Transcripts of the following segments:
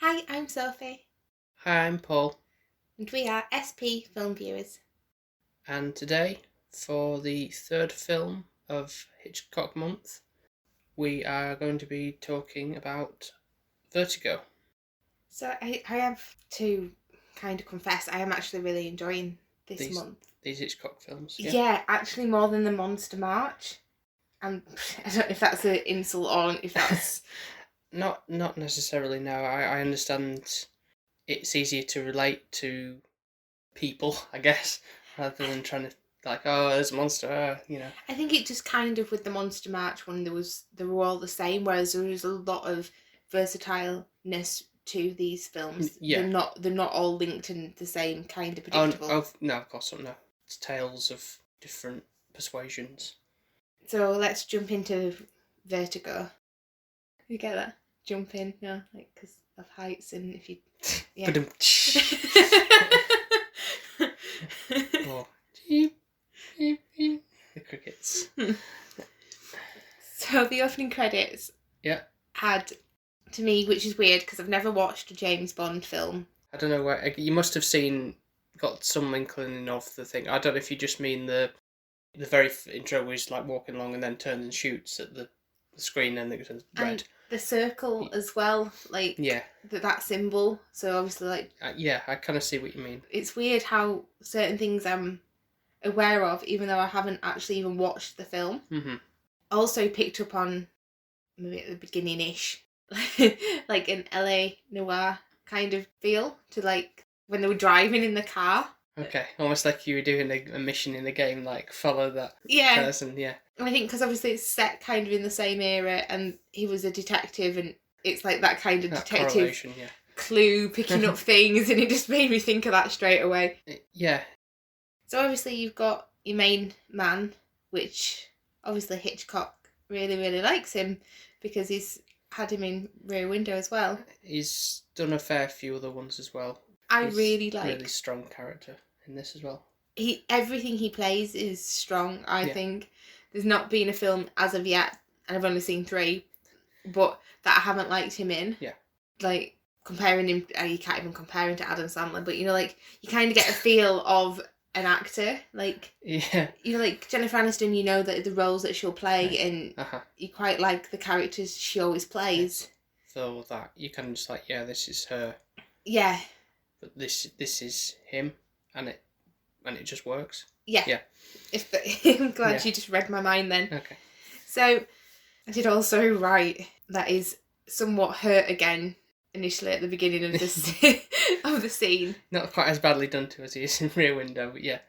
Hi, I'm Sophie, Hi, I'm Paul, and we are SP Film Viewers. and today, for the third film of Hitchcock Month, we are going to be talking about Vertigo. So I have to kind of confess, I am actually really enjoying this These month. these Hitchcock films, yeah. Yeah, actually more than the Monster March. And I don't know if that's an insult or if that's... Not necessarily. No, I understand. It's easier to relate to people, I guess, rather than trying to there's a monster, I think it just kind of, with the Monster March one, they were all the same, whereas there was a lot of versatileness to these films. Yeah. They're not all linked in the same kind of Oh, predictable. no, of course not. No, it's tales of different persuasions. So let's jump into Vertigo. You get that? Jump in, no, like because of heights, and if you, yeah. Oh, cheep, cheep, cheep. The crickets. So the opening credits, Yeah, had, to me, which is weird because I've never watched a James Bond film. I don't know where you must have got some inkling of the thing. I don't know if you just mean the very intro where he's like walking along and then turns and shoots at the screen and it turns red. And the circle as well, like Yeah, that symbol. So obviously, like, yeah, I kind of see what you mean. it's weird how certain things I'm aware of, even though I haven't actually even watched the film. Mm-hmm. Also picked up on, maybe at the beginning-ish, like an LA noir kind of feel to, like, when they were driving in the car. Okay, almost like you were doing a mission in the game, like follow that person, yeah. And I think because obviously it's set kind of in the same era, and he was a detective, and it's like that kind of detective clue picking up things, and it just made me think of that straight away. Yeah. So obviously you've got your main man, which obviously Hitchcock really, really likes him because he's had him in Rear Window as well. He's done a fair few other ones as well. He's really strong character in this as well. Everything he plays is strong, I think. There's not been a film as of yet, and I've only seen 3, but that I haven't liked him in. Yeah. Like, comparing him, you can't even compare him to Adam Sandler, but, like, you kind of get a feel of an actor. Like, like Jennifer Aniston, that the roles that she'll play, and you quite like the characters she always plays. So that, you can just like, yeah, this is her. Yeah. But this is him, and it just works. Yeah. I'm glad you just read my mind then. Okay. So I did also write that is somewhat hurt again initially at the beginning of the of the scene. Not quite as badly done to as he is in Rear Window, but yeah.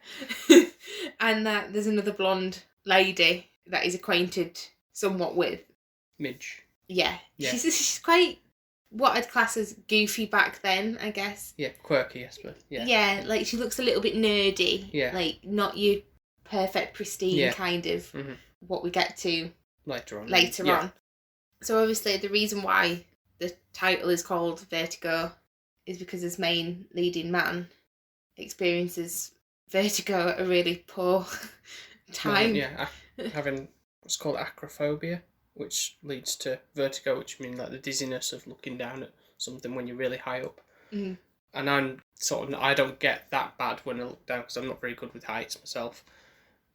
And that there's another blonde lady that he's acquainted somewhat with. Midge. Yeah. She's quite what I'd class as goofy back then, I guess. Yeah, quirky, I suppose. Yeah. Yeah, like she looks a little bit nerdy. Yeah. Like not your perfect, pristine kind of what we get to later on. So obviously the reason why the title is called Vertigo is because his main leading man experiences vertigo at a really poor time. Having what's called acrophobia, which leads to vertigo, which means like the dizziness of looking down at something when you're really high up. Mm. And I don't get that bad when I look down because I'm not very good with heights myself.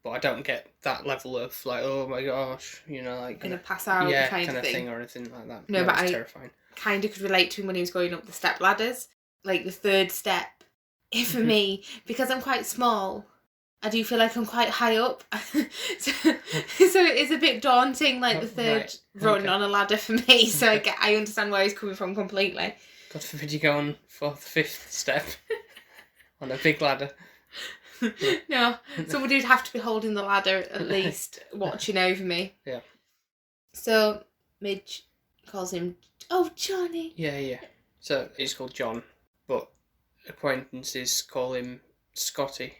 But I don't get that level of like, oh my gosh, like gonna pass out kind of thing or anything like that. No, but it's terrifying. Kind of could relate to him when he was going up the step ladders, like the third step. For me, because I'm quite small, I do feel like I'm quite high up, so it's a bit daunting, like the third run on a ladder for me. So I understand where he's coming from completely. God forbid you go on 4th, 5th step on a big ladder. No, somebody would have to be holding the ladder at least, watching over me. Yeah. So Midge calls him, "Oh, Johnny." Yeah. So he's called John, but acquaintances call him Scotty.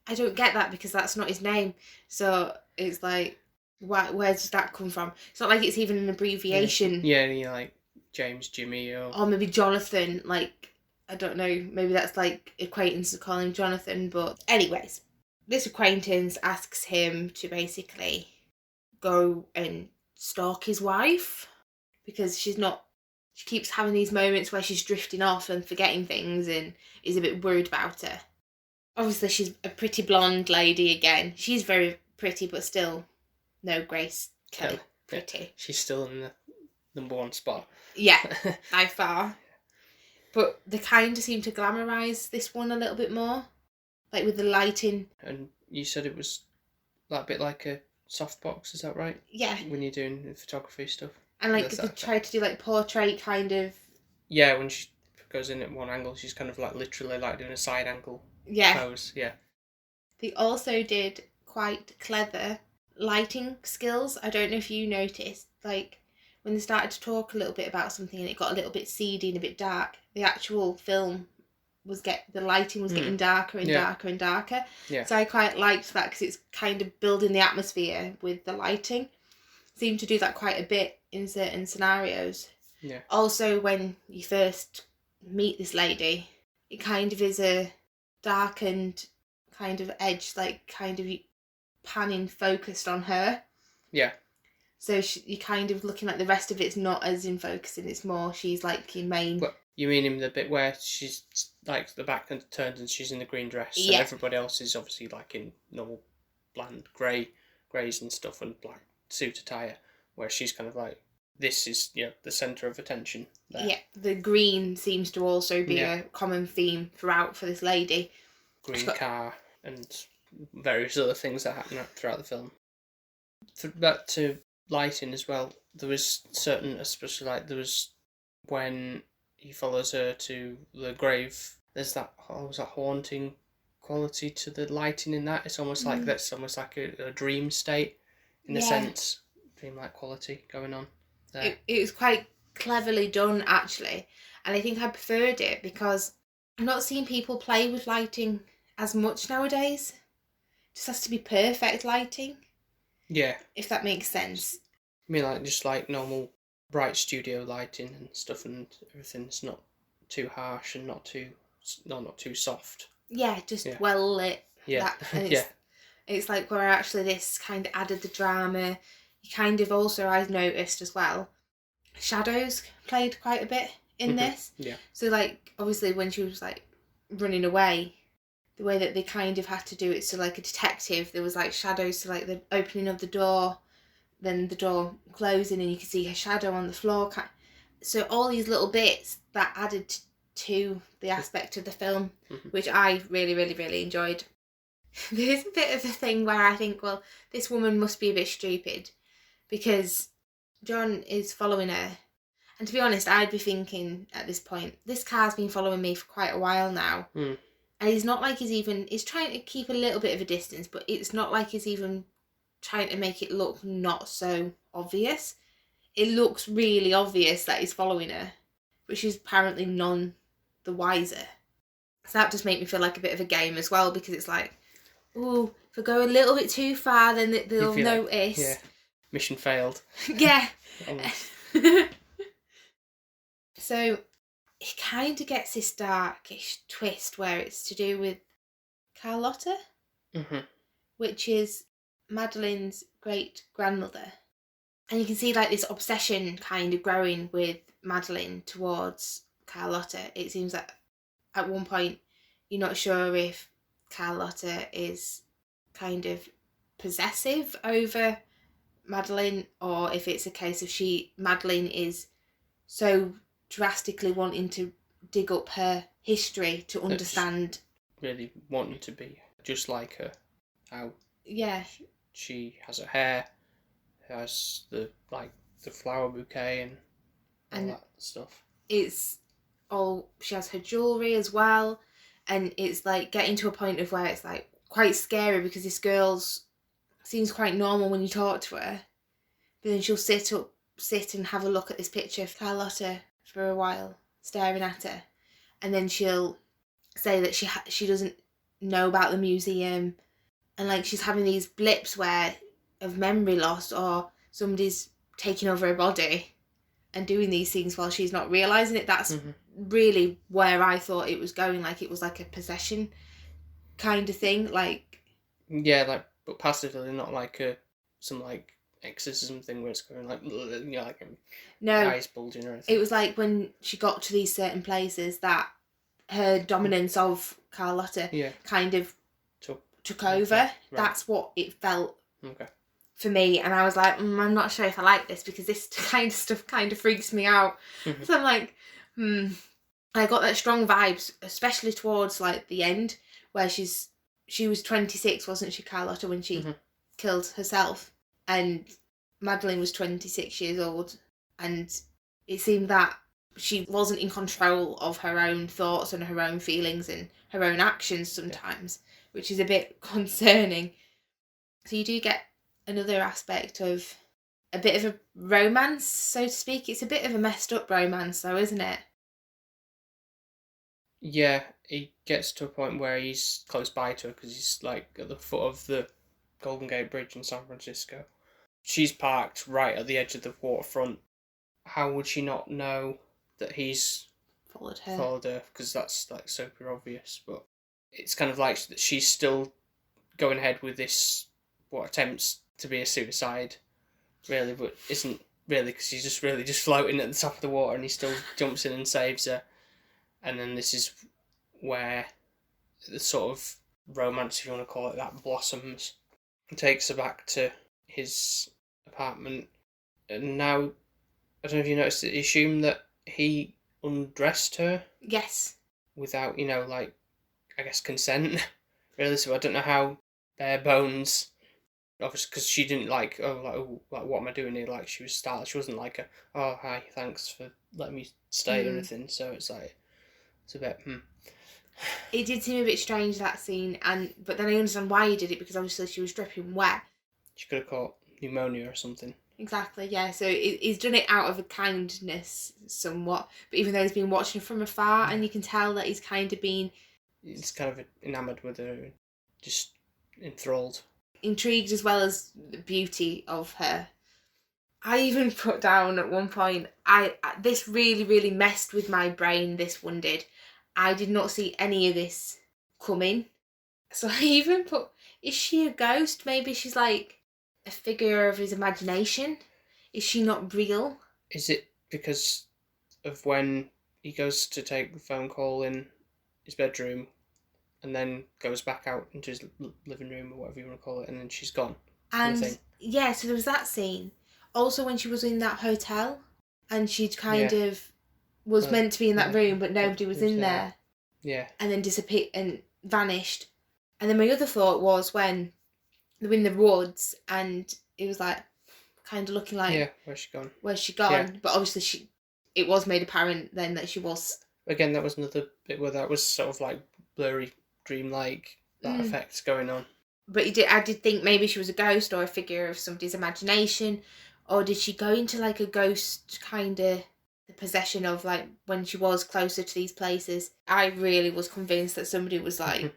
I don't get that because that's not his name. So it's like, where does that come from? It's not like it's even an abbreviation. Yeah, like James, Jimmy, or maybe Jonathan. Like, I don't know. Maybe that's like acquaintances call him Jonathan. But anyways, this acquaintance asks him to basically go and stalk his wife because she's not She keeps having these moments where she's drifting off and forgetting things and is a bit worried about her. Obviously, she's a pretty blonde lady again. She's very pretty, but still no Grace Kelly pretty. Yeah. She's still in the number one spot. Yeah, by far. But they kind of seem to glamorise this one a little bit more. Like with the lighting. And you said it was like a bit like a softbox, is that right? Yeah. When you're doing the photography stuff. And like they try to do like portrait kind of. Yeah, when she goes in at one angle, she's kind of like literally like doing a side angle pose. Yeah. They also did quite clever lighting skills. I don't know if you noticed, like when they started to talk a little bit about something and it got a little bit seedy and a bit dark, the actual film the lighting was getting darker and darker and darker. Yeah. So I quite liked that because it's kind of building the atmosphere with the lighting. Seemed to do that quite a bit in certain scenarios. Yeah. Also, when you first meet this lady, it kind of is a darkened kind of edge, like kind of panning focused on her. Yeah. So you're kind of looking like the rest of it's not as in focus and it's more she's like your main... Well, you mean in the bit where she's like the back turned and she's in the green dress and everybody else is obviously like in normal bland greys and stuff and black suit attire, where she's kind of like, this is the centre of attention there. Yeah, the green seems to also be a common theme throughout for this lady. Green car and various other things that happen throughout the film. Back to lighting as well, there was certain, especially like there was when he follows her to the grave, there's that haunting quality to the lighting in that. It's almost like that's almost like a dream state in a sense, dreamlike quality going on there. It was quite cleverly done actually, and I think I preferred it because I'm not seeing people play with lighting as much nowadays. It just has to be perfect lighting. Yeah. If that makes sense. I mean, like just like normal bright studio lighting and stuff, and everything's not too harsh and not too soft. Yeah, just well lit. Yeah. It's like where actually this kind of added the drama. You kind of also, I noticed as well, shadows played quite a bit in this. Yeah. So like obviously when she was like running away, the way that they kind of had to do it, so like a detective, there was like shadows to like the opening of the door, then the door closing and you could see her shadow on the floor. So all these little bits that added to the aspect of the film, which I really, really, really enjoyed. There's a bit of a thing where I think, well, this woman must be a bit stupid because John is following her. And to be honest, I'd be thinking at this point, this car's been following me for quite a while now. And he's not like he's trying to keep a little bit of a distance, but it's not like he's even trying to make it look not so obvious. It looks really obvious that he's following her, but she's apparently none the wiser. So that just made me feel like a bit of a game as well, because it's like, oh, if I go a little bit too far, then they'll notice. Yeah, mission failed. Yeah. So it kind of gets this darkish twist where it's to do with Carlotta, which is Madeline's great-grandmother. And you can see like this obsession kind of growing with Madeline towards Carlotta. It seems that at one point you're not sure if Carlotta is kind of possessive over Madeline or if it's a case of Madeline is so drastically wanting to dig up her history to understand. Really wanting to be just like her. How she has her hair, has the flower bouquet and all that stuff. It's all, she has her jewellery as well, and it's like getting to a point of where it's like quite scary because this girl seems quite normal when you talk to her, but then she'll sit and have a look at this picture of Carlotta for a while, staring at her, and then she'll say that she doesn't know about the museum, and like she's having these blips of memory loss, or somebody's taking over her body and doing these things while she's not realising it. That's really where I thought it was going, like it was like a possession kind of thing, like... Yeah, like, but passively, not like some like exorcism thing where it's going like, like no, eyes bulging or anything. It was like when she got to these certain places that her dominance of Carlotta kind of took over. Right. That's what it felt for me. And I was like, I'm not sure if I like this because this kind of stuff kind of freaks me out. So I'm like, I got that strong vibes, especially towards like the end where she was 26, wasn't she, Carlotta, when she killed herself, and Madeline was 26 years old, and it seemed that she wasn't in control of her own thoughts and her own feelings and her own actions sometimes, which is a bit concerning. So you do get another aspect of a bit of a romance, so to speak. It's a bit of a messed up romance though, isn't it? Yeah, he gets to a point where he's close by to her because he's like at the foot of the Golden Gate Bridge in San Francisco. She's parked right at the edge of the waterfront. How would she not know that he's followed her? Because that's like super obvious. But it's kind of like that she's still going ahead with this, what attempts to be a suicide, really, but isn't really, because she's just really just floating at the top of the water and he still jumps in and saves her. And then this is where the sort of romance, if you want to call it that, blossoms. It takes her back to his apartment. And now, I don't know if you noticed, it assumed that he undressed her. Yes. Without, like, I guess consent. Really, so I don't know how bare bones. Obviously, because she didn't like, what am I doing here? Like, she was startled. She wasn't like, oh, hi, thanks for letting me stay or anything. So it's like, it's a bit, It did seem a bit strange, that scene, but then I understand why he did it, because obviously she was dripping wet. She could have caught pneumonia or something. Exactly, yeah. So he's done it out of a kindness somewhat, but even though he's been watching from afar, and you can tell that he's kind of been... He's kind of enamoured with her, just enthralled. Intrigued as well as the beauty of her. I even put down at one point, this really, really messed with my brain, this one did. I did not see any of this coming. So I even put, is she a ghost? Maybe she's like a figure of his imagination. Is she not real? Is it because of when he goes to take the phone call in his bedroom and then goes back out into his living room or whatever you want to call it, and then she's gone? And yeah, so there was that scene. Also when she was in that hotel and she'd kind of was meant to be in that room but nobody was in there. Yeah. And then disappeared and vanished. And then my other thought was when they were in the woods and it was like kind of looking like... Yeah, where's she gone? Yeah. But obviously it was made apparent then that she was... Again, that was another bit where that was sort of like blurry, dreamlike, that effect going on. But I did think maybe she was a ghost or a figure of somebody's imagination. Or did she go into like a ghost kind of the possession of like when she was closer to these places? I really was convinced that somebody was like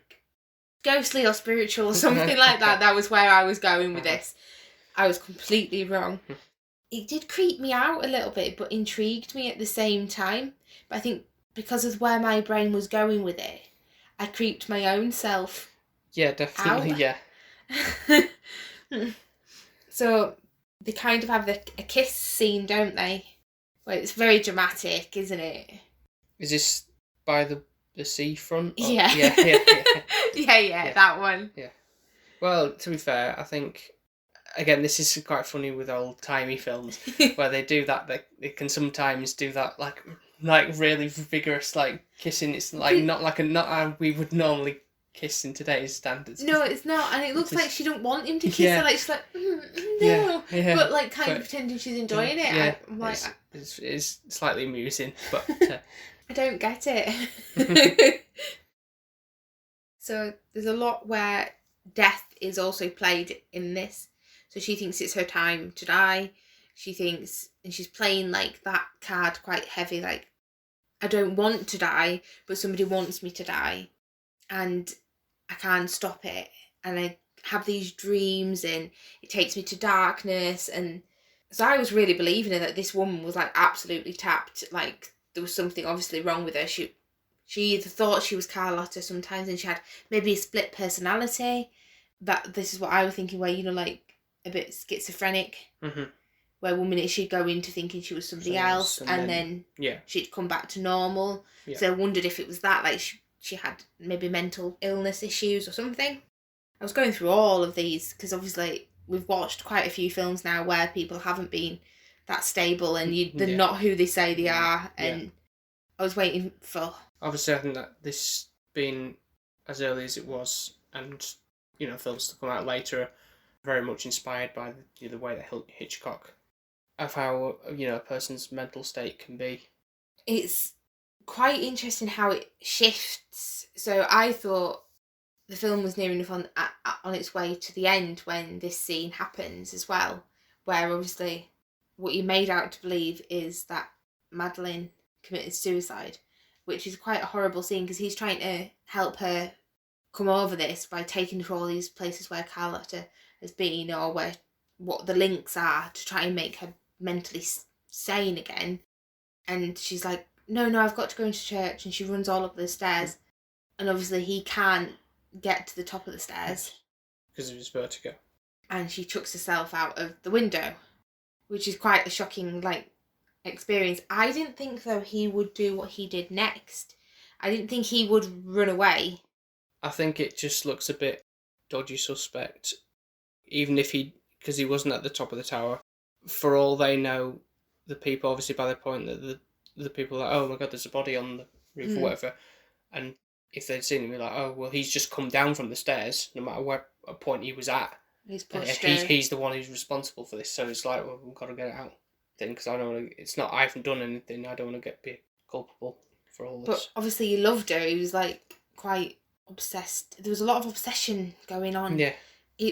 ghostly or spiritual or something like that. That was where I was going with this. I was completely wrong. It did creep me out a little bit, but intrigued me at the same time. But I think because of where my brain was going with it, I creeped my own self. Yeah, definitely, out. Yeah. So they kind of have a kiss scene, don't they? Well, it's very dramatic, isn't it? Is this by the seafront? Yeah. Yeah, that one. Yeah. Well, to be fair, I think, again, this is quite funny with old-timey films, where they do that, they can sometimes do that, like really vigorous, like, kissing. It's like, not how we would normally kiss in today's standards. No, it's not, and it looks like she don't want him to kiss her, like she's like, no, but like kind of pretending she's enjoying it. Yeah, I'm like, it's slightly amusing, but I don't get it. So there's a lot where death is also played in this. So she thinks it's her time to die. She thinks, and she's playing like that card quite heavy, like, I don't want to die, but somebody wants me to die. And I can't stop it. And I have these dreams and it takes me to darkness. And so I was really believing in that this woman was like absolutely tapped. Like there was something obviously wrong with her. She either thought she was Carlotta sometimes and she had maybe a split personality. But this is what I was thinking, where, like a bit schizophrenic. Where 1 minute she'd go into thinking she was somebody else, and then she'd come back to normal. Yeah. So I wondered if it was that, like she had maybe mental illness issues or something. I was going through all of these because obviously we've watched quite a few films now where people haven't been that stable and they're not who they say they are, and I was waiting for... Obviously, I think that this being as early as it was, and, you know, films to come out later are very much inspired by the way that Hitchcock, of how, you know, a person's mental state can be. It's quite interesting how it shifts. So I thought the film was near enough on its way to the end when this scene happens as well, where obviously what you're made out to believe is that Madeleine committed suicide, which is quite a horrible scene because he's trying to help her come over this by taking her to all these places where Carlotta has been, or where what the links are, to try and make her mentally sane again. And she's like, no, I've got to go into church, and she runs all up the stairs, and obviously he can't get to the top of the stairs because of his vertigo, and she chucks herself out of the window, which is quite a shocking experience. I didn't think though he would do what he did next. I didn't think he would run away. I think it just looks a bit dodgy suspect, even if because he wasn't at the top of the tower. For all they know, the people, obviously by the point that the people are like, oh my god, there's a body on the roof or whatever, and if they'd seen him, be like, oh, well, he's just come down from the stairs, no matter what point he was at. He's pushed he's the one who's responsible for this, so it's like, well, we've got to get it out then, because I don't want to, it's not, I haven't done anything, I don't want to be culpable for all this. But obviously he loved her, he was quite obsessed. There was a lot of obsession going on. Yeah.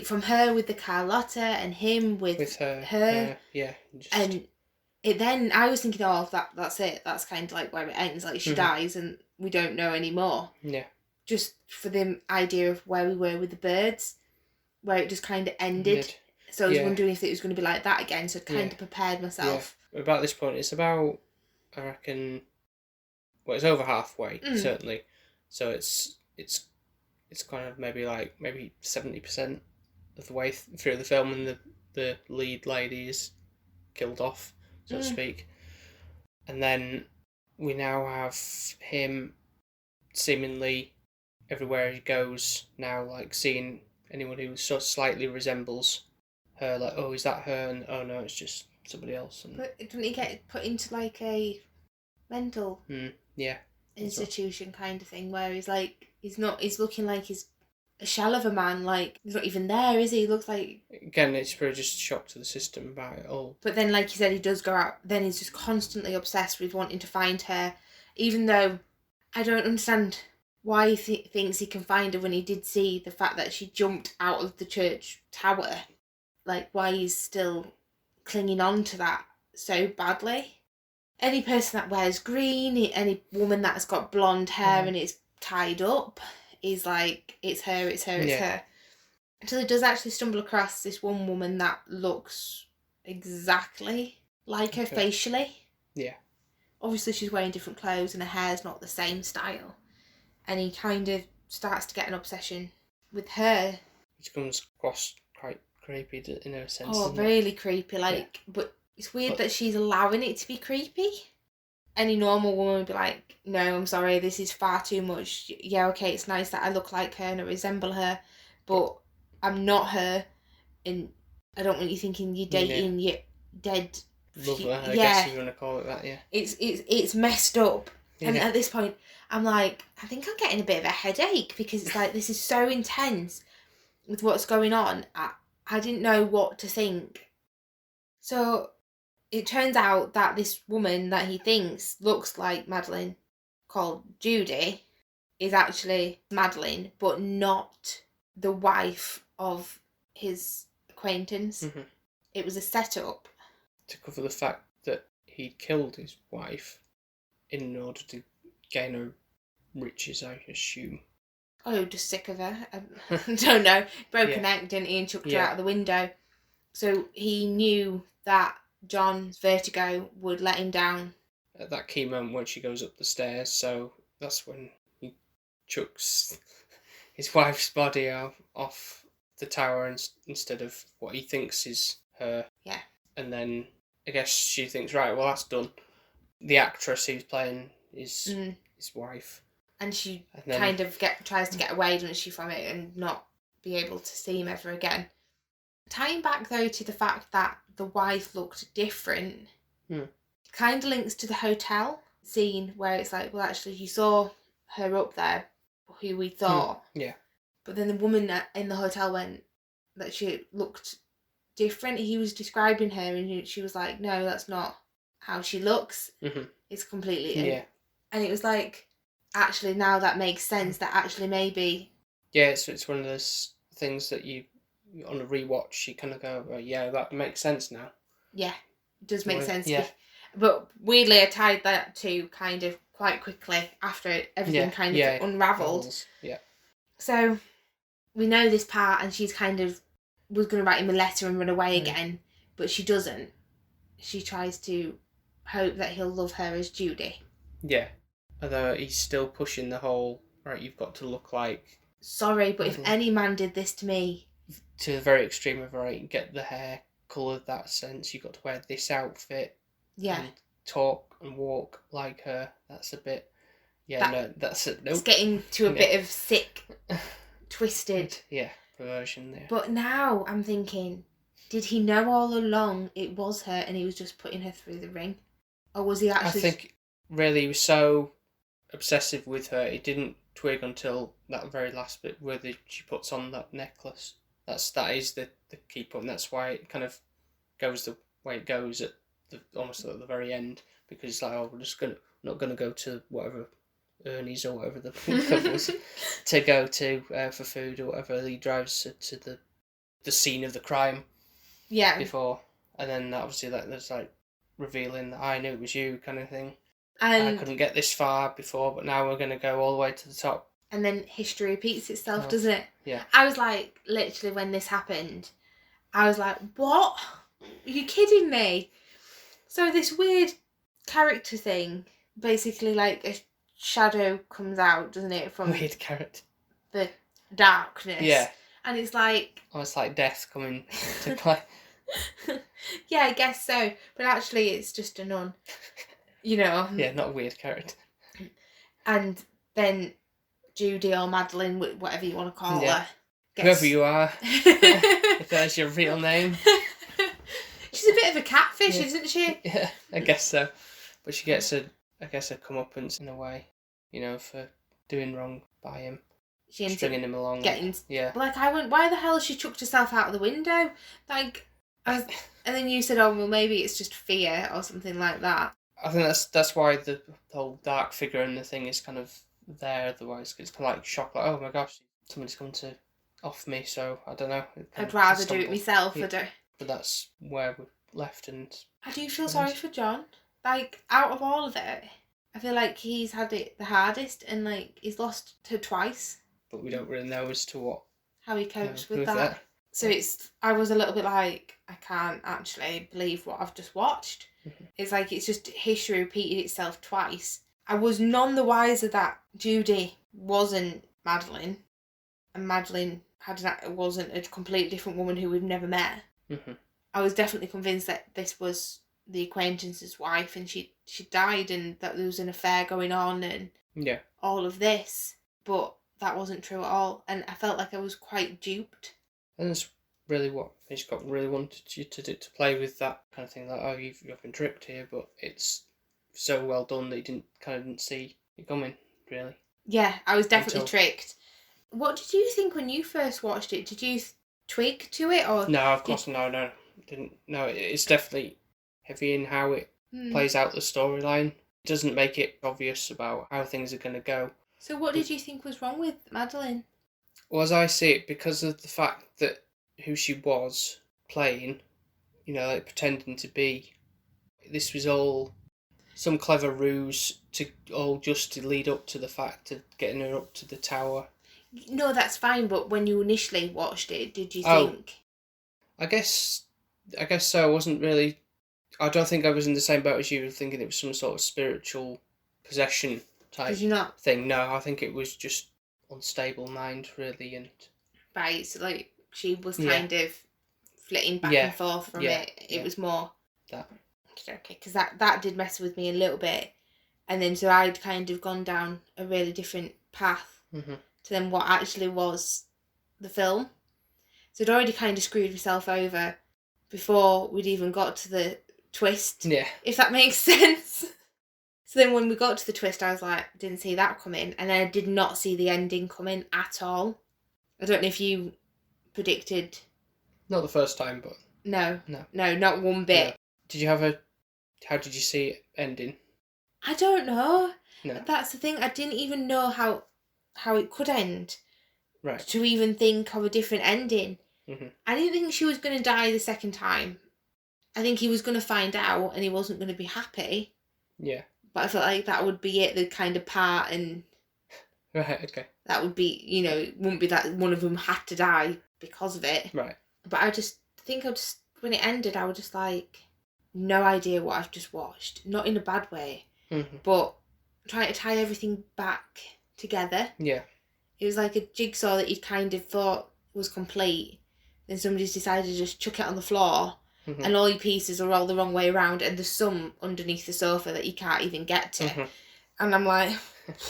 From her with the Carlotta and him with her. Yeah. And then I was thinking, oh, that's it. That's kind of like where it ends. Like she dies and we don't know anymore. Yeah. Just for the idea of where we were with the birds, where it just kind of ended. So I was wondering if it was going to be like that again. So I kind of prepared myself. Yeah. About this point, it's about, I reckon, well, it's over halfway, certainly. So it's kind of maybe 70% of the way through the film, and the lead lady is killed off, so to speak. And then we now have him seemingly everywhere he goes now, like seeing anyone who sort of slightly resembles her, like, oh, is that her? And oh no, it's just somebody else. And... But didn't he get put into like a mental institution kind of thing, where he's looking like he's a shell of a man, like he's not even there, is he? He looks like... Again, it's probably just a shock to the system about it all. But then, like you said, he does go out, then he's just constantly obsessed with wanting to find her, even though I don't understand why he thinks he can find her when he did see the fact that she jumped out of the church tower. Like, why he's still clinging on to that so badly. Any person that wears green, any woman that's got blonde hair and it's tied up, is like, it's her. Until he does actually stumble across this one woman that looks exactly like her facially. Yeah. Obviously she's wearing different clothes and her hair's not the same style. And he kind of starts to get an obsession with her. Which comes across quite creepy in a sense. Oh, really creepy. But it's weird that she's allowing it to be creepy. Any normal woman would be like, no, I'm sorry, this is far too much. Yeah, okay, it's nice that I look like her and I resemble her, but I'm not her, and I don't want you thinking you're dating your dead... Lover, I guess you want to call it that, yeah. It's messed up. Yeah. And at this point, I'm like, I think I'm getting a bit of a headache, because it's like, this is so intense with what's going on. I didn't know what to think. So... it turns out that this woman that he thinks looks like Madeleine, called Judy, is actually Madeleine, but not the wife of his acquaintance. Mm-hmm. It was a setup. To cover the fact that he'd killed his wife in order to gain her riches, I assume. Oh, just sick of her. I don't know. Broke a neck, didn't he, and chucked her out of the window. So he knew that John's vertigo would let him down. At that key moment when she goes up the stairs, so that's when he chucks his wife's body off the tower instead of what he thinks is her. Yeah. And then I guess she thinks, right, well, that's done. The actress who's playing is his wife. And she kind of tries to get away, doesn't she, from it and not be able to see him ever again. Tying back, though, to the fact that the wife looked different, kind of links to the hotel scene where it's like, well, actually, you saw her up there, who we thought. Yeah. But then the woman in the hotel went that she looked different. He was describing her and she was like, no, that's not how she looks. It's completely... Yeah. And it was like, actually, now that makes sense, that actually maybe... Yeah, it's one of those things that you, on a rewatch, you kind of go, well, yeah, that makes sense now. Yeah, it does make sense. Yeah. But weirdly, I tied that to kind of quite quickly after everything kind of unravelled. Yeah. So we know this part, and she's kind of was going to write him a letter and run away again, but she doesn't. She tries to hope that he'll love her as Judy. Yeah. Although he's still pushing the whole, right, you've got to look like... Sorry, but if any man did this to me... To the very extreme of, right, get the hair coloured that sense, you've got to wear this outfit. Yeah. And talk and walk like her. That's a bit... Yeah, no, that's it. Nope. It's getting to a bit of sick, twisted... Yeah, perversion there. But now I'm thinking, did he know all along it was her and he was just putting her through the ring? Or was he actually... I think, really, he was so obsessive with her, he didn't twig until that very last bit where she puts on that necklace. That is the key point, and that's why it kind of goes the way it goes at almost at the very end, because it's like, oh, we're not gonna go to whatever Ernie's or whatever the couples to go to for food or whatever. He drives to the scene of the crime. Yeah. Before, and then obviously there's like revealing that I knew it was you kind of thing. And I couldn't get this far before, but now we're gonna go all the way to the top. And then history repeats itself, doesn't it? Yeah. I was like, literally, when this happened, I was like, what? Are you kidding me? So this weird character thing, basically like a shadow comes out, doesn't it? From weird character. The darkness. Yeah. And it's like... Almost like death coming to play. Yeah, I guess so. But actually it's just a nun. You know? Yeah, not a weird character. And then Judy or Madeline, whatever you want to call her. Whoever you are. If that's your real name. She's a bit of a catfish, isn't she? Yeah, I guess so. But she gets a comeuppance in a way, you know, for doing wrong by him. She ends stringing him along. Like, I went, why the hell has she chucked herself out of the window? Like, and then you said, oh, well, maybe it's just fear or something like that. I think that's why the whole dark figure in the thing is kind of there, otherwise it's kind of like shock, like, oh my gosh, somebody's come to off me, so I don't know. I'd rather do it myself. Yeah. But that's where we're left, and I do feel sorry for John. Like, out of all of it, I feel like he's had it the hardest, and like he's lost her twice. But we don't really know as to how he copes with that. So I was a little bit like, I can't actually believe what I've just watched. It's like it's just history repeated itself twice. I was none the wiser that Judy wasn't Madeline, and Madeline wasn't a completely different woman who we've never met. I was definitely convinced that this was the acquaintance's wife, and she died, and that there was an affair going on, and all of this. But that wasn't true at all, and I felt like I was quite duped. And that's really what Hitchcock really wanted you to do, to play with that kind of thing, like, oh, you've been tricked here, but it's so well done that you didn't see it coming, really. Yeah, I was definitely tricked. What did you think when you first watched it? Did you twig to it, or...? No, of course, no. Didn't. No, it's definitely heavy in how it plays out the storyline. It doesn't make it obvious about how things are going to go. So what did you think was wrong with Madeline? Well, as I see it, because of the fact that who she was playing, you know, like pretending to be, this was all some clever ruse to lead up to the fact of getting her up to the tower. No, that's fine, but when you initially watched it, did you think... I guess so. I wasn't really... I don't think I was in the same boat as you, thinking it was some sort of spiritual possession type Did you not? Thing. No, I think it was just unstable mind, really, and... Right, so, like, she was kind of flitting back and forth from it. It was more that. Okay, because that did mess with me a little bit. And then so I'd kind of gone down a really different path to then what actually was the film. So I'd already kind of screwed myself over before we'd even got to the twist. Yeah. If that makes sense. So then when we got to the twist, I was like, didn't see that coming. And then I did not see the ending coming at all. I don't know if you predicted... Not the first time, but... No, not one bit. No. Did you have how did you see it ending? I don't know. No. That's the thing. I didn't even know how it could end. Right. To even think of a different ending. Mm-hmm. I didn't think she was going to die the second time. I think he was going to find out and he wasn't going to be happy. Yeah. But I felt like that would be it, the kind of part, and... Right, okay. That would be, it wouldn't be that one of them had to die because of it. Right. But I just think when it ended, I was just like, no idea what I've just watched. Not in a bad way, but trying to tie everything back together. Yeah. It was like a jigsaw that you'd kind of thought was complete. Then somebody's decided to just chuck it on the floor, and all your pieces are all the wrong way around, and there's some underneath the sofa that you can't even get to. And I'm like,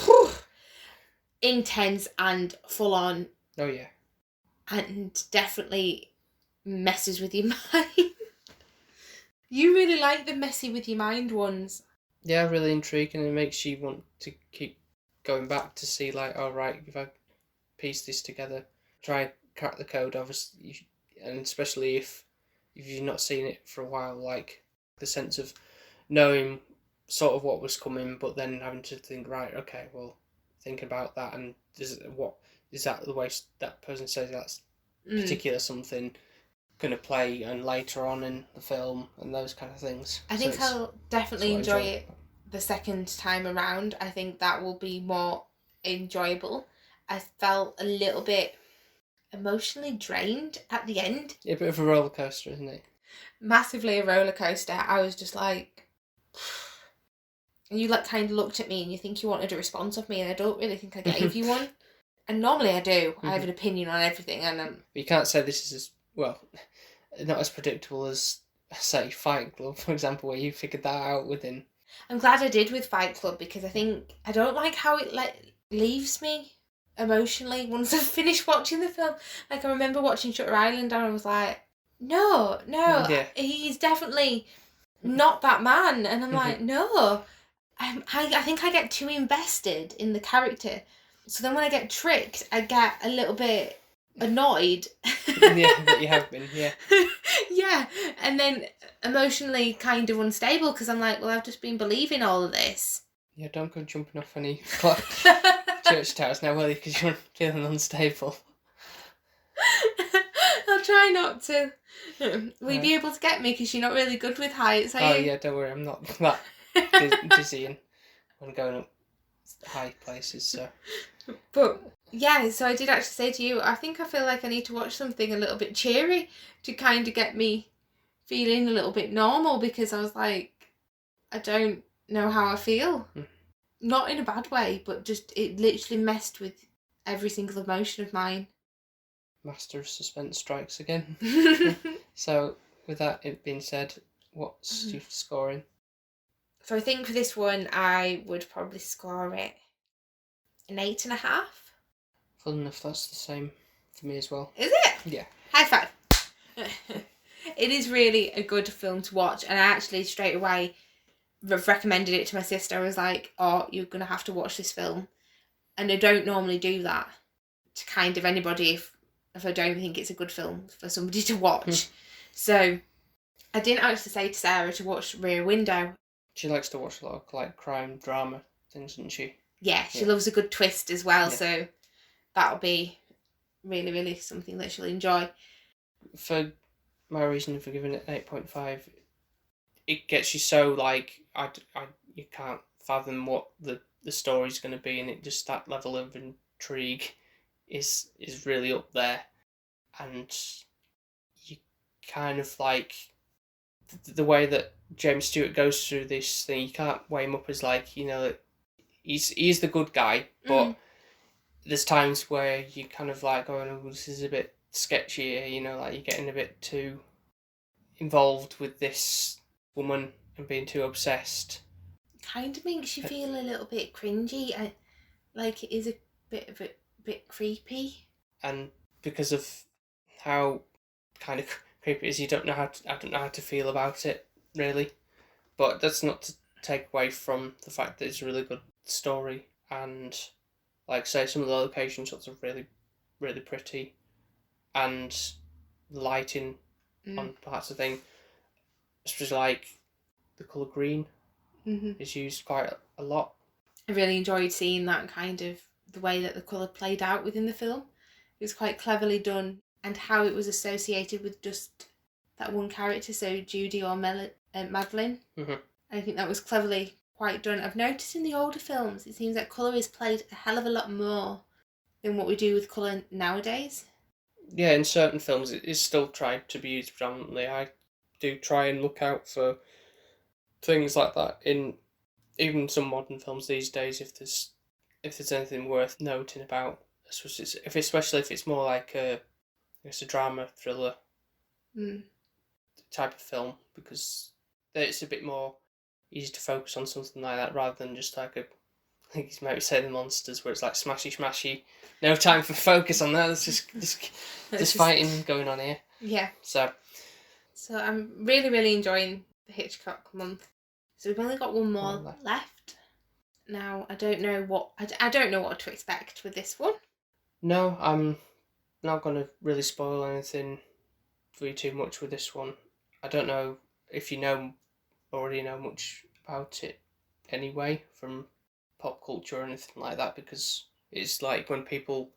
whew, intense and full on. Oh, yeah. And definitely messes with your mind. You really like the messy with your mind ones. Yeah, really intriguing, and it makes you want to keep going back to see, like, all right, if I piece this together, try and crack the code, obviously, and especially if you've not seen it for a while, like, the sense of knowing sort of what was coming, but then having to think, right, okay, well, think about that, and is that the way that person says that's particular something going to play, and later on in the film, and those kind of things. I think I'll definitely enjoy it the second time around. I think that will be more enjoyable. I felt a little bit emotionally drained at the end. Yeah, a bit of a roller coaster, isn't it? Massively a roller coaster. I was just like... And you kind of looked at me and you think you wanted a response of me, and I don't really think I gave you one. And normally I do. I have an opinion on everything, and you can't say this is not as predictable as, say, Fight Club, for example, where you figured that out within. I'm glad I did with Fight Club, because I don't like how it leaves me emotionally once I've finished watching the film. Like, I remember watching Shutter Island and I was like, no, he's definitely not that man. And I'm like, no. I think I get too invested in the character. So then when I get tricked, I get a little bit annoyed. Yeah, that you have been, yeah. Yeah, and then emotionally kind of unstable, because I'm like, well, I've just been believing all of this. Yeah, don't go jumping off any church towers now, will you? Because you're feeling unstable. I'll try not to. Will you be able to get me? Because you're not really good with heights, are you? Oh, yeah, don't worry, I'm not that dizzying when going up high places, so... But, yeah, so I did actually say to you, I think I feel like I need to watch something a little bit cheery to kind of get me feeling a little bit normal, because I was like, I don't know how I feel. Not in a bad way, but just it literally messed with every single emotion of mine. Master of Suspense strikes again. So, with that being said, what's your scoring? So I think for this one, I would probably score it an 8.5. Full enough, that's the same for me as well. Is it? Yeah. High five. It is really a good film to watch, and I actually straight away recommended it to my sister. I was like, oh, you're going to have to watch this film. And I don't normally do that to kind of anybody if I don't think it's a good film for somebody to watch. So I didn't actually say to Sarah to watch Rear Window. She likes to watch a lot of like crime, drama things, doesn't she? Yeah, she loves a good twist as well, so that'll be really, really something that she'll enjoy. For my reason for giving it 8.5, it gets you so like you can't fathom what the story's going to be, and it just that level of intrigue is really up there, and you kind of like the way that James Stewart goes through this thing. You can't weigh him up as like, he's the good guy, but there's times where you kind of like, oh no, this is a bit sketchy, you know, like you're getting a bit too involved with this woman and being too obsessed. Kind of makes you feel a little bit cringy. Like it is a bit creepy. And because of how kind of creepy it is, I don't know how to feel about it, really. But that's not to take away from the fact that it's a really good story, and like say some of the location shots are really, really pretty, and the lighting on parts of the thing, especially like the colour green is used quite a lot. I really enjoyed seeing that kind of the way that the colour played out within the film. It was quite cleverly done, and how it was associated with just that one character, so Judy or Madeline. I think that was cleverly quite done. I've noticed in the older films, it seems that colour is played a hell of a lot more than what we do with colour nowadays. Yeah, in certain films it is still tried to be used predominantly. I do try and look out for things like that in even some modern films these days, if there's anything worth noting about, especially if it's more like a drama thriller type of film, because it's a bit more easy to focus on something like that rather than just like I think you might say the monsters, where it's like smashy, no time for focus on that. It's just fighting going on here. Yeah. So I'm really enjoying the Hitchcock month. So we've only got one more left. Now I don't know what to expect with this one. No, I'm not going to really spoil anything for you too much with this one. I don't know if you already know much about it anyway from pop culture or anything like that, because it's like when people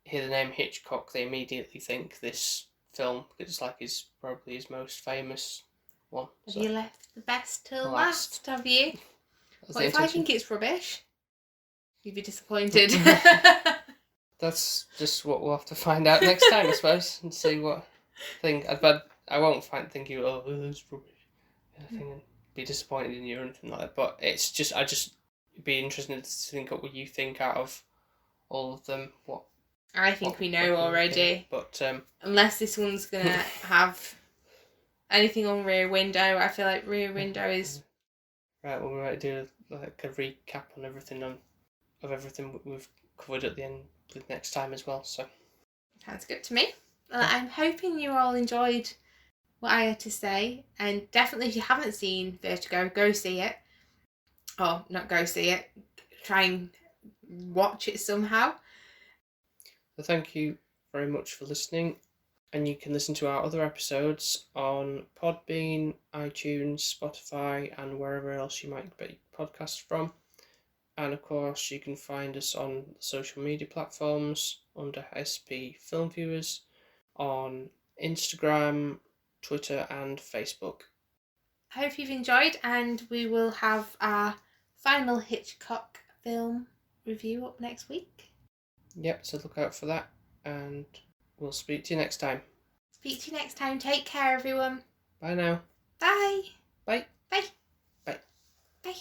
hear the name Hitchcock, they immediately think this film, because it's like probably his most famous one. Have you left the best till last, have you? What if I think it's rubbish? You'd be disappointed. That's just what we'll have to find out next time, I suppose, and see what thing. I won't think you, oh, it's rubbish, and be disappointed in you or anything like that. But it's just, it'd be interesting to think what you think out of all of them. What I think we know already. But unless this one's gonna have anything on Rear Window, I feel like Rear Window is right. Well, we might do like a recap on everything of everything we've covered at the end with next time as well. So sounds good to me. Well, I'm hoping you all enjoyed what I had to say, and definitely if you haven't seen Vertigo, go see it. Or not go see it, try and watch it somehow. So thank you very much for listening, and you can listen to our other episodes on Podbean, iTunes, Spotify, and wherever else you might get podcasts from. And of course, you can find us on social media platforms under SP Film Viewers on Instagram, Twitter, and Facebook. I hope you've enjoyed, and we will have our final Hitchcock film review up next week. Yep, so look out for that, and we'll speak to you next time. Speak to you next time. Take care, everyone. Bye now. Bye. Bye. Bye. Bye. Bye.